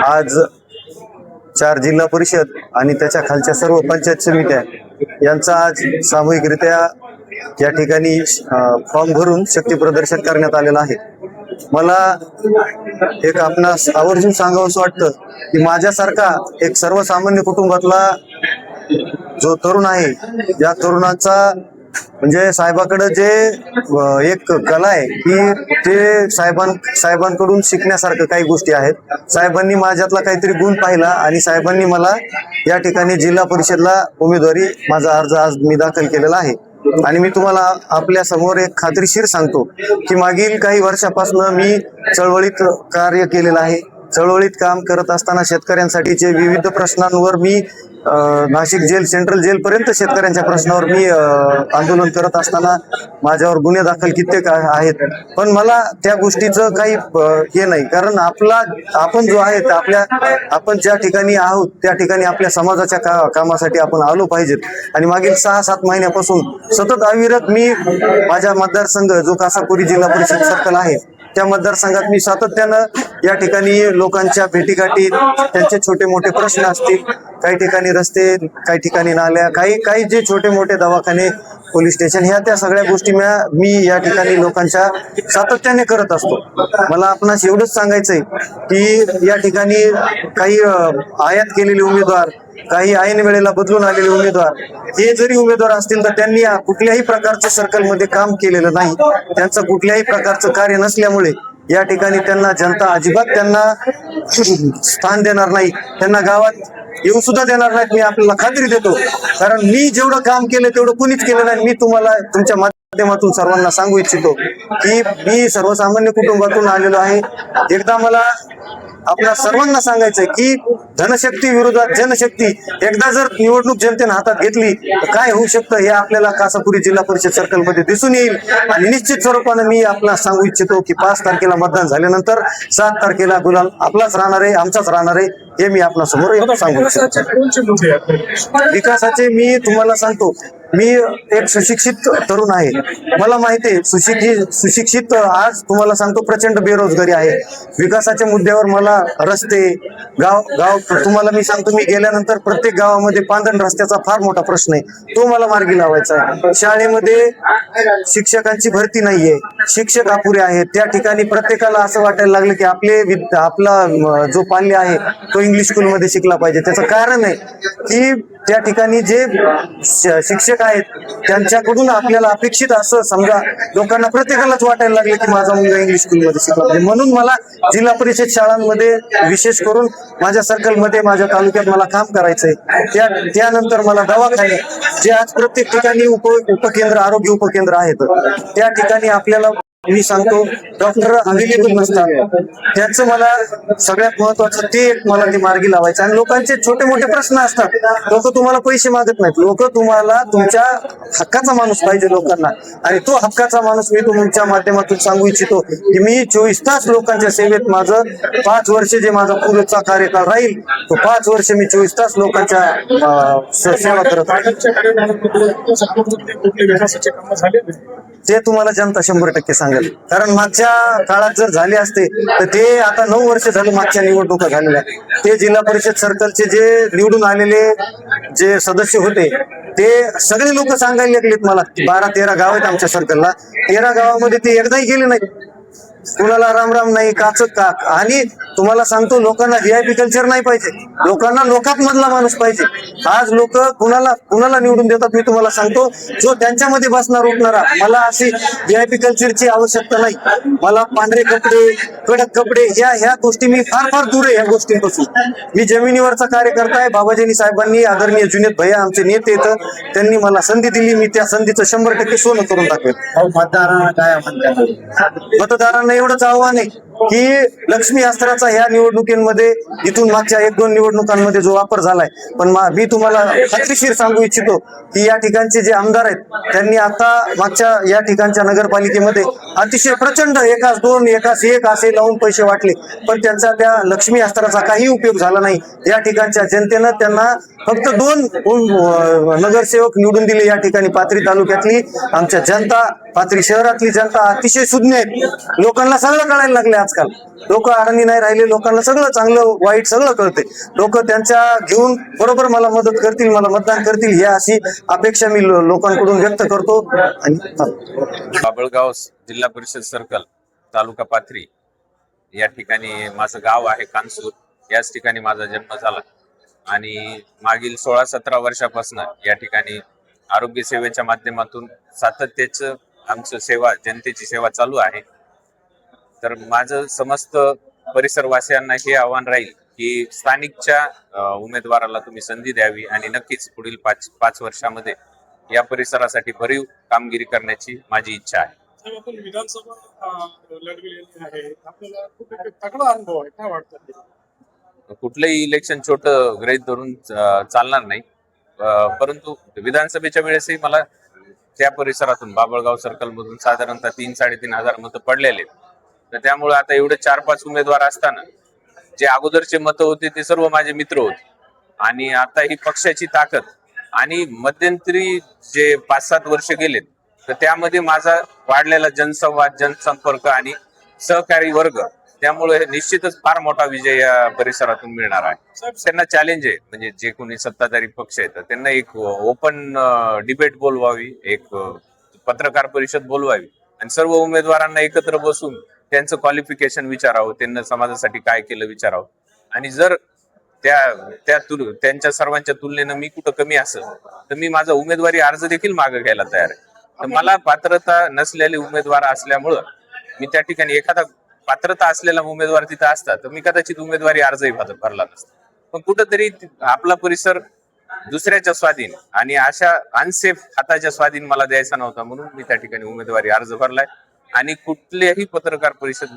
आज 4 जिल्हा परिषद आणि त्याच्या खालच्या सर्व पंचायत समित्या यांचा आज सामूहिकरित्या या ठिकाणी फॉर्म भरून शक्ती प्रदर्शन करण्यात आलेलं आहे. मला एक आपणास आवर्जून सांगावंसं वाटतं की माझ्यासारखा एक सर्वसामान्य कुटुंबातला जो तरुण आहे या तरुणाचा म्हणजे साहेबाकडे जे एक कला आहे की ते साहेबांकडून शिकण्यासारखं काही गोष्टी आहेत. साहेबांनी माझ्यातला काहीतरी गुण पाहिला आणि साहेबांनी मला या ठिकाणी जिल्हा परिषदला उमेदवारी माझा अर्ज आज मी दाखल केलेला आहे. आणि मी तुम्हाला आपल्या समोर एक खात्रीशीर सांगतो की मागील काही वर्षापासून मी चळवळीत कार्य केलेलं आहे. चळवळीत काम करत असताना शेतकऱ्यांसाठीचे विविध प्रश्नांवर मी नाशिक जेल सेंट्रल जेल पर्यंत शेतकऱ्यांच्या प्रश्नावर मी आंदोलन करत असताना माझ्यावर गुन्हे दाखल कित्येक आहेत. पण मला त्या गोष्टीचं काही हे नाही, कारण आपण जो आहे आपण ज्या ठिकाणी आहोत त्या ठिकाणी आपल्या समाजाच्या कामासाठी आपण आलो पाहिजेत. आणि मागील 6-7 महिन्यापासून सतत अविरत मी माझ्या मतदारसंघ जो कासापुरी जिल्हा परिषद सर्कल आहे त्या मतदारसंघात मी सातत्यानं या ठिकाणी लोकांच्या भेटीगाठी, त्यांचे छोटे मोठे प्रश्न असतील, काही ठिकाणी रस्ते, काही ठिकाणी नाल्या, काही जे छोटे मोठे दवाखाने, पोलीस स्टेशन, ह्या त्या सगळ्या गोष्टी मी या ठिकाणी लोकांच्या सातत्याने करत असतो. मला आपणास एवढंच सांगायचंय की या ठिकाणी काही आयात केलेले उमेदवार, काही ऐन वेळेला बदलून आलेले उमेदवार, हे जरी उमेदवार असतील तर त्यांनी कुठल्याही प्रकारचं सर्कलमध्ये काम केलेलं नाही. त्यांचं कुठल्याही प्रकारचं कार्य नसल्यामुळे या ठिकाणी त्यांना जनता अजिबात त्यांना स्थान देणार नाही, त्यांना गावात येऊ सुद्धा देणार नाहीत. मी आपल्याला खात्री देतो, कारण मी जेवढं काम केलं तेवढं कुणीच केलं नाही. मी तुम्हाला तुमच्या माध्यमातून सर्वांना सांगू इच्छितो की मी सर्वसामान्य कुटुंबातून आलेलो आहे. एकदा मला आपल्या सर्वांना सांगायचंय की धनशक्ती विरोधात जनशक्ती एकदा जर निवडणूक जनतेने हातात घेतली तर काय होऊ शकतं हे आपल्याला कासापुरी जिल्हा परिषद सर्कलमध्ये दिसून येईल. आणि निश्चित स्वरूपाने मी आपल्याला सांगू इच्छितो की 5 तारखेला मतदान झाल्यानंतर 7 तारखेला गुलाल आपलाच राहणार आहे, आमचाच राहणार आहे, हे मी आपल्या समोर सांगू इच्छितो. विकासाचे मी तुम्हाला सांगतो, मी एक सुशिक्षित तरुण आहे. मला माहिती आहे सुशिक्षित आज तुम्हाला सांगतो प्रचंड बेरोजगारी आहे. विकासाच्या मुद्द्यावर मला रस्ते, गाव तुम्हाला मी सांगतो, मी गेल्यानंतर प्रत्येक गावामध्ये पांधन रस्त्याचा फार मोठा प्रश्न आहे, तो मला मार्गी लावायचा आहे. शाळेमध्ये शिक्षकांची भरती नाहीये, शिक्षक अपुरे आहेत. त्या ठिकाणी प्रत्येकाला असं वाटायला लागलं की आपला जो पाल्य आहे तो इंग्लिश स्कूलमध्ये शिकला पाहिजे. त्याचं कारण आहे की त्या ठिकाणी जे शिक्षक आहेत त्यांच्याकडून आपल्याला अपेक्षित असं समजा लोकांना प्रत्येकालाच वाटायला लागलं की माझा मुलगा इंग्लिश स्कूलमध्ये शिकला पाहिजे. म्हणून मला जिल्हा परिषद शाळांमध्ये विशेष करून माझ्या सर्कलमध्ये, माझ्या तालुक्यात मला काम करायचंय. त्यानंतर मला दवाखाने, जे आज प्रत्येक ठिकाणी उपकेंद्र, आरोग्य उपकेंद्र आहेत, त्या ठिकाणी आपल्याला मी सांगतो डॉक्टर अवेलेबल नसतात. त्यांचं मला सगळ्यात महत्वाचं ते मला ते मार्गी लावायचं. आणि लोकांचे छोटे मोठे प्रश्न असतात. लोक तुम्हाला पैसे मागत नाहीत, लोक तुम्हाला तुमच्या हक्काचा माणूस पाहिजे लोकांना. आणि तो हक्काचा माणूस मी तुमच्या माध्यमातून सांगू इच्छितो की मी 24 तास लोकांच्या सेवेत, माझं 5 वर्ष जे माझा पुढचा कार्यकाळ राहील तो 5 वर्ष मी 24 तास लोकांच्या सेवा करत आहे. ते तुम्हाला जनता 100% सांगेल. कारण मागच्या काळात जर झाले असते तर ते आता 9 वर्ष झाले मागच्या निवडणुका झालेल्या. ते जिल्हा परिषद सर्कलचे जे निवडून आलेले जे सदस्य होते ते सगळे लोक सांगायला लागलेत मला. 12-13 गाव आहेत आमच्या सर्कलला, 13 गावामध्ये ते एकदाही गेले नाहीत. कुणाला रामराम नाही काच का. आणि तुम्हाला सांगतो, लोकांना व्हीआयपी कल्चर नाही पाहिजे, लोकांना लोकात मधला माणूस पाहिजे. आज लोक कुणाला निवडून देतात मी तुम्हाला सांगतो, जो त्यांच्यामध्ये बसणार उठणारा. मला अशी व्हीआयपी कल्चरची आवश्यकता नाही. मला पांढरे कपडे, कडक कपडे, ह्या गोष्टी मी फार दूर आहे ह्या गोष्टींपासून. मी जमिनीवरचा कार्यकर्ता आहे. बाबाजी साहेबांनी, आदरणीय जुनेद भैया आमचे नेते येतं, त्यांनी मला संधी दिली. मी त्या संधीचं 100% सोनं करून टाकेल. मतदारांना काय म्हणतात? मतदारांना एवढंच आव्हान आहे की लक्ष्मी अस्त्राचा ह्या निवडणुकीमध्ये इथून मागच्या 1-2 निवडणुकांमध्ये जो वापर झालाय, पण मी तुम्हाला खात्रीशीर सांगू इच्छितो की या ठिकाणचे जे आमदार आहेत त्यांनी आता मागच्या या ठिकाणच्या नगरपालिकेमध्ये अतिशय प्रचंड 1-2 1 असे लावून पैसे वाटले, पण त्यांचा त्या लक्ष्मी अस्त्राचा काही उपयोग झाला नाही. या ठिकाणच्या जनतेनं त्यांना फक्त 2 नगरसेवक निवडून दिले. या ठिकाणी पाथरी तालुक्यातली आमच्या जनता, पाथरी शहरातली जनता अतिशय सुज्ञ आहेत. लोकांना सगळं कळायला लागले आजकाल. लोक अडाणी नाही राहिले, लोकांना सगळं चांगलं वाईट सगळं कळते. लोक त्यांच्या घेऊन बरोबर मला मदत करतील, मला मतदान करतील, ही अशी अपेक्षा मी लोकांकडून व्यक्त करतो. आणि बाभळगाव जिल्हा परिषद सर्कल, तालुका पाथरी या ठिकाणी माझं गाव आहे. कानसूर याच ठिकाणी माझा जन्म झाला आणि मागील 16-17 वर्षापासून या ठिकाणी आरोग्य सेवेच्या माध्यमातून सातत्याचं आमचं सेवा, जनतेची सेवा चालू आहे. तर माझं समस्त परिसरवासियांना हे आव्हान राहील की स्थानिकच्या उमेदवाराला तुम्ही संधी द्यावी आणि नक्कीच पुढील 5 वर्षामध्ये या परिसरासाठी भरीव कामगिरी करण्याची माझी इच्छा आहे. आपण विधानसभा लढविलेली आहे, आपल्याला खूप एक तगडा अनुभव आहे, काय वाटतं? कुठलंही इलेक्शन छोटं गृहीत धरून चालणार नाही, परंतु विधानसभेच्या वेळेसही मला त्या परिसरातून बाभळगाव सर्कल मधून साधारणतः 3-3.5 हजार मतं पडलेले. तर त्यामुळे आता एवढे 4-5 उमेदवार असताना जे अगोदरचे मतं होते ते सर्व माझे मित्र होते आणि आता ही पक्षाची ताकद आणि मध्यंतरी जे 5-7 वर्ष गेलेत तर त्यामध्ये माझा वाढलेला जनसंवाद, जनसंपर्क आणि सहकारी वर्ग, त्यामुळे निश्चितच फार मोठा विजय या परिसरातून मिळणार आहे. त्यांना चॅलेंज आहे, म्हणजे जे कोणी सत्ताधारी पक्ष आहेत त्यांना एक ओपन डिबेट बोलवावी, एक पत्रकार परिषद बोलवावी आणि सर्व उमेदवारांना एकत्र बसून त्यांचं क्वालिफिकेशन विचारावं, त्यांना समाजासाठी काय केलं विचारावं. आणि जर त्यांच्या सर्वांच्या तुलनेनं मी कुठं कमी असेल तर मी माझा उमेदवारी अर्ज देखील मागे घ्यायला तयार आहे. तर मला पात्रता नसलेले उमेदवार असल्यामुळं मी त्या ठिकाणी, एखादा पात्रता असलेला उमेदवार तिथं असता तर मी कदाचित उमेदवारी अर्जही भरला नसता. पण कुठंतरी आपला परिसर दुसऱ्याच्या स्वाधीन आणि अशा अनसेफ हाताच्या स्वाधीन मला द्यायचा नव्हता, म्हणून मी त्या ठिकाणी उमेदवारी अर्ज भरलाय. आणि कुठल्याही पत्रकार परिषद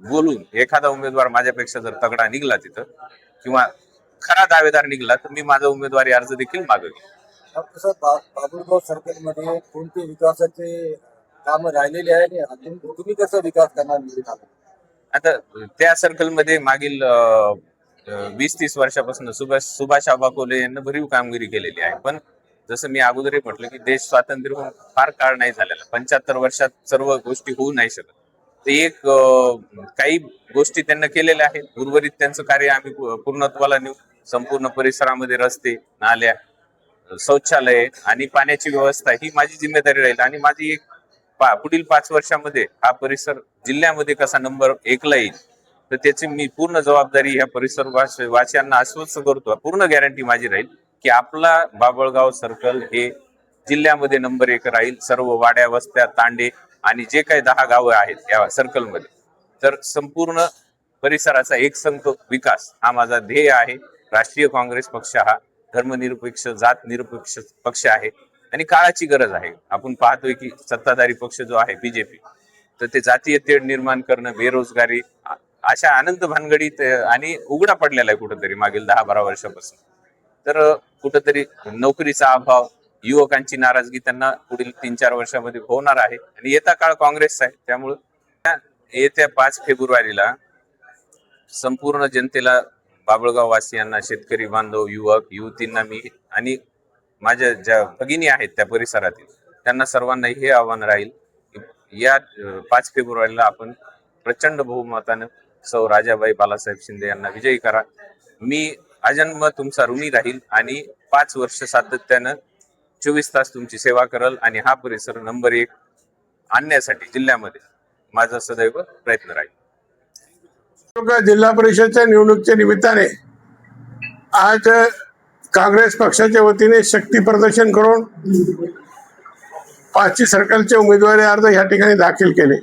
बोलून एखादा उमेदवार माझ्यापेक्षा जर तगडा निघला तिथं किंवा खरा दावेदार निघला तर मी माझा उमेदवारी अर्ज देखील मागेल. बाभळगाव सर्कल मध्ये कोणते विकासाचे काम राहिलेले आहे आणि तुम्ही कसा विकास करणार? आता त्या सर्कल मध्ये मागील 20-30 वर्षापासून सुभाष आबा कोले यांनी भरीव कामगिरी केलेली आहे. पण जसं मी अगोदरही म्हटलं की देश स्वातंत्र्य होऊन फार काळ नाही झालेला, 75 वर्षात सर्व गोष्टी होऊ नाही शकत. ते काही गोष्टी त्यांना केलेल्या आहेत, उर्वरित त्यांचं कार्य आम्ही पूर्णत्वाला नेऊ. संपूर्ण परिसरामध्ये रस्ते, नाल्या, शौचालय आणि पाण्याची व्यवस्था ही माझी जिम्मेदारी राहील. आणि माझी पुढील 5 वर्षामध्ये हा परिसर जिल्ह्यामध्ये कसा नंबर 1ला येईल तर त्याची मी पूर्ण जबाबदारी ह्या परिसर वासियांना आश्वस्त करतो. पूर्ण गॅरंटी माझी राहील की आपला बाभळगाव सर्कल हे जिल्ह्यामध्ये नंबर 1 राहील. सर्व वाड्या, वस्त्या, तांडे आणि जे काही 10 गावं आहेत या सर्कलमध्ये, तर संपूर्ण परिसराचा एकसंध विकास हा माझा ध्येय आहे. राष्ट्रीय काँग्रेस पक्ष हा धर्मनिरपेक्ष, जात निरपेक्ष पक्ष आहे आणि काळाची गरज आहे. आपण पाहतोय की सत्ताधारी पक्ष जो आहे बीजेपी, तर ते जातीय तेढ निर्माण करणं, बेरोजगारी अशा अनंत भानगडीत आणि उघडा पडलेला आहे कुठंतरी मागील 10-12 वर्षापासून. तर कुठंतरी नोकरीचा अभाव, युवकांची नाराजगी त्यांना पुढील 3-4 वर्षामध्ये होणार आहे आणि येता काळ काँग्रेसचा आहे. त्यामुळे येत्या 5 फेब्रुवारीला संपूर्ण जनतेला, बाभळगाव वासियांना, शेतकरी बांधव, युवक युवतींना मी आणि माझ्या ज्या भगिनी आहेत त्या परिसरातील त्यांना सर्वांना हे आव्हान राहील की या 5 फेब्रुवारीला आपण प्रचंड बहुमतानं सौ राजाबाई बालासाहेब शिंदे यांना विजयी करा. मी अजन्म तुमचा ऋणी राहील आणि 5 वर्ष सातत्यानं 24 तास तुमची सेवा करल आणि हा परिसर नंबर 1 आणण्यासाठी जिल्ह्यामध्ये माझा सदैव प्रयत्न राहील. जिल्हा परिषदच्या निवडणुकीच्या निमित्ताने आज काँग्रेस पक्षाच्या वतीने शक्ती प्रदर्शन करून 5 सर्कलचे उमेदवारी अर्ज या ठिकाणी दाखल केले.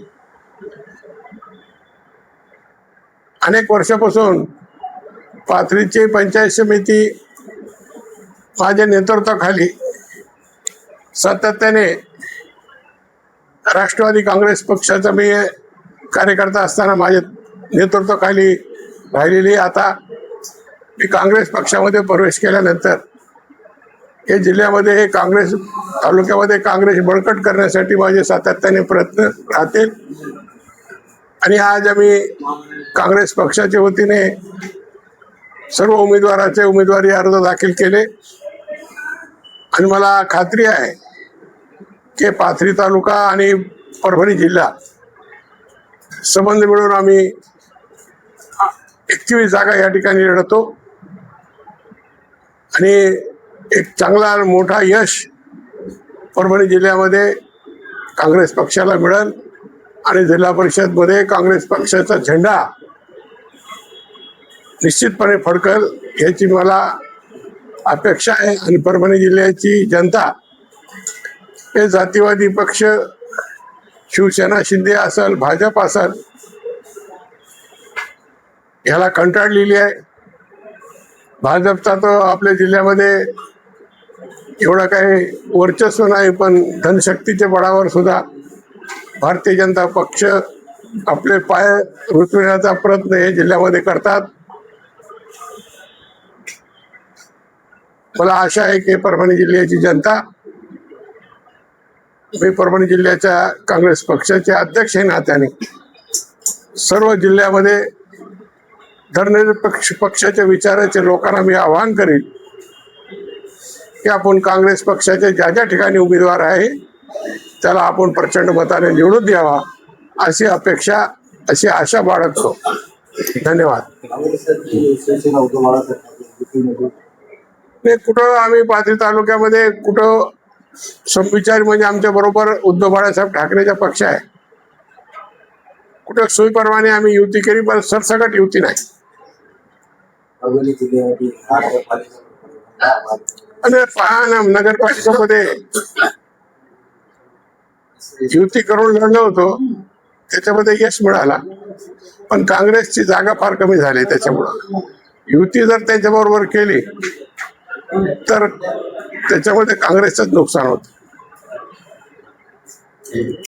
अनेक वर्षापासून पाथरीची पंचायत समिती माझ्या नेतृत्वाखाली सातत्याने राष्ट्रवादी काँग्रेस पक्षाचा मी कार्यकर्ता असताना माझ्या नेतृत्वाखाली राहिलेली. आता मी काँग्रेस पक्षामध्ये प्रवेश केल्यानंतर हे जिल्ह्यामध्ये हे काँग्रेस तालुक्यामध्ये काँग्रेस बळकट करण्यासाठी माझे सातत्याने प्रयत्न राहतील. आणि आज आम्ही काँग्रेस पक्षाच्या वतीने सर्व उमेदवाराचे उमेदवारी अर्ज दाखल केले आणि मला खात्री आहे की पाथरी तालुका आणि परभणी जिल्हा संबंध मिळून आम्ही 21 जागा या ठिकाणी लढतो आणि एक चांगला मोठा यश परभणी जिल्ह्यामध्ये काँग्रेस पक्षाला मिळेल आणि जिल्हा परिषदमध्ये काँग्रेस पक्षाचा झेंडा निश्चितपणे फडकेल याची मला अपेक्षा आहे. आणि परभणी जिल्ह्याची जनता हे जातीवादी पक्ष शिवसेना शिंदे असेल भाजप असेल याला कंटाळलेली आहे. भाजपचा तर आपल्या जिल्ह्यामध्ये एवढं काही वर्चस्व नाही, पण धनशक्तीच्या बळावर सुद्धा भारतीय जनता पक्ष आपले पाय रुतविण्याचा प्रयत्न हे जिल्ह्यामध्ये करतात. मला आशा आहे की परभणी जिल्ह्याची जनता, मी परभणी जिल्ह्याच्या काँग्रेस पक्षाचे अध्यक्ष या नात्याने सर्व जिल्ह्यामध्ये धर्मनिरपेक्ष पक्षाच्या विचाराचे लोकांना मी आवाहन करेन की आपण काँग्रेस पक्षाचे ज्या ज्या ठिकाणी उमेदवार आहे त्याला आपण प्रचंड मताने निवडून द्यावा अशी अपेक्षा, अशी आशा बाळगतो. धन्यवाद. कुठं आम्ही पाथरी तालुक्यामध्ये कुठं समविचारी म्हणजे आमच्या बरोबर उद्धव बाळासाहेब ठाकरेचा पक्ष आहे. कुठं सोयीप्रमाणे आम्ही युती केली, पण सरसकट युती नाही. आणि पहा ना, नगरपालिकेमध्ये युती करून लढलो होतो, त्याच्यामध्ये यश मिळाला, पण काँग्रेसची जागा फार कमी झाली. त्याच्यामुळं युती जर त्यांच्याबरोबर केली तर त्याच्यामध्ये काँग्रेसचंच नुकसान होतं.